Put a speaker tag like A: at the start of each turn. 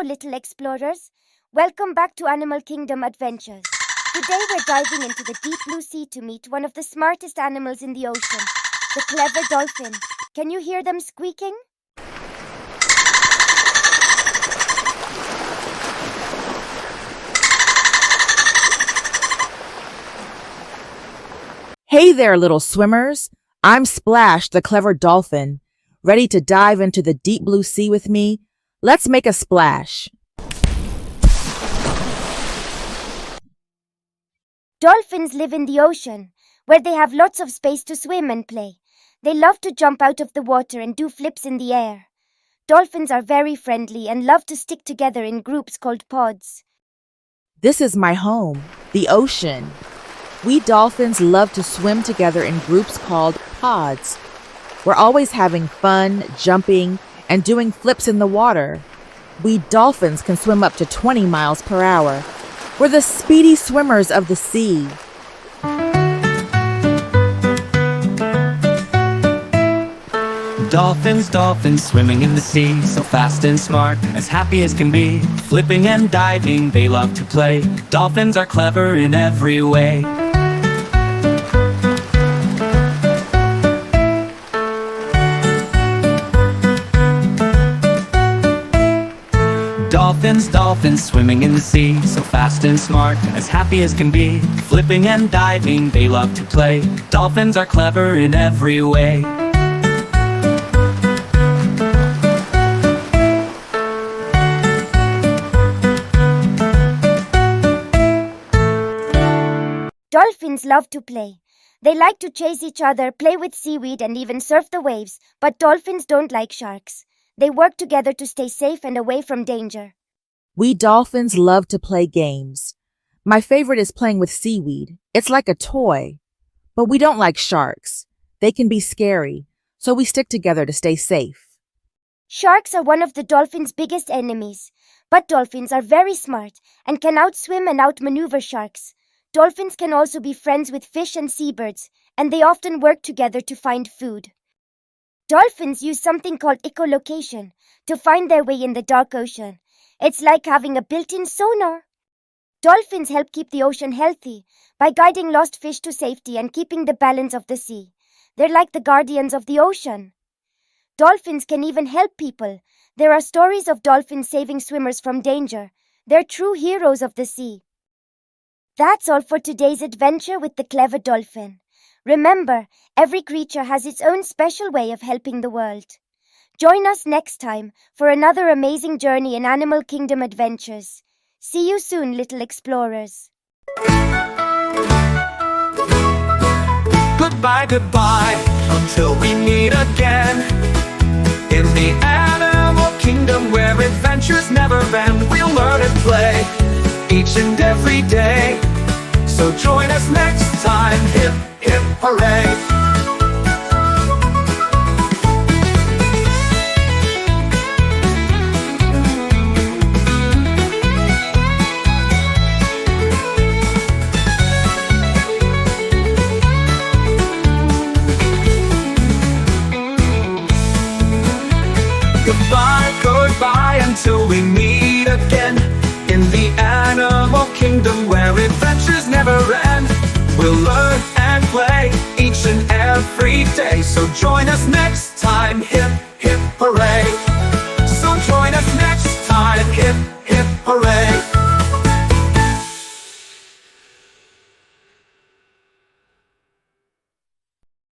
A: little explorers. Welcome back to Animal Kingdom Adventures. Today we're diving into the deep blue sea to meet one of the smartest animals in the ocean, the clever dolphin. Can you hear them squeaking?
B: Hey there, little swimmers. I'm Splash, the clever dolphin. Ready to dive into the deep blue sea with me? Let's make a splash.
A: Dolphins live in the ocean, where they have lots of space to swim and play. They love to jump out of the water and do flips in the air. Dolphins are very friendly and love to stick together in groups called pods.
B: This is my home, the ocean. We dolphins love to swim together in groups called pods. We're always having fun, jumping, and doing flips in the water. We dolphins can swim up to 20 miles per hour. We're the speedy swimmers of the sea.
C: Dolphins, dolphins, swimming in the sea, so fast and smart, as happy as can be. Flipping and diving, they love to play. Dolphins are clever in every way. Dolphins, dolphins, swimming in the sea, so fast and smart, as happy as can be. Flipping and diving, they love to play. Dolphins are clever in every way.
A: Dolphins love to play. They like to chase each other, play with seaweed, and even surf the waves, but dolphins don't like sharks. They work together to stay safe and away from danger.
B: We dolphins love to play games. My favorite is playing with seaweed. It's like a toy. But we don't like sharks. They can be scary, so we stick together to stay safe.
A: Sharks are one of the dolphins' biggest enemies, but dolphins are very smart and can outswim and outmaneuver sharks. Dolphins can also be friends with fish and seabirds, and they often work together to find food. Dolphins use something called echolocation to find their way in the dark ocean. It's like having a built-in sonar. Dolphins help keep the ocean healthy by guiding lost fish to safety and keeping the balance of the sea. They're like the guardians of the ocean. Dolphins can even help people. There are stories of dolphins saving swimmers from danger. They're true heroes of the sea. That's all for today's adventure with the clever dolphin. Remember, every creature has its own special way of helping the world. Join us next time for another amazing journey in Animal Kingdom Adventures. See you soon, little explorers.
C: Goodbye, goodbye, until we meet again. In the Animal Kingdom where adventures never end, we'll learn and play each and every day. So join us next time, hip, hip, hooray. Goodbye, goodbye, until we meet again. In the Animal Kingdom where adventures never end, we'll learn and play each and every day. So join us next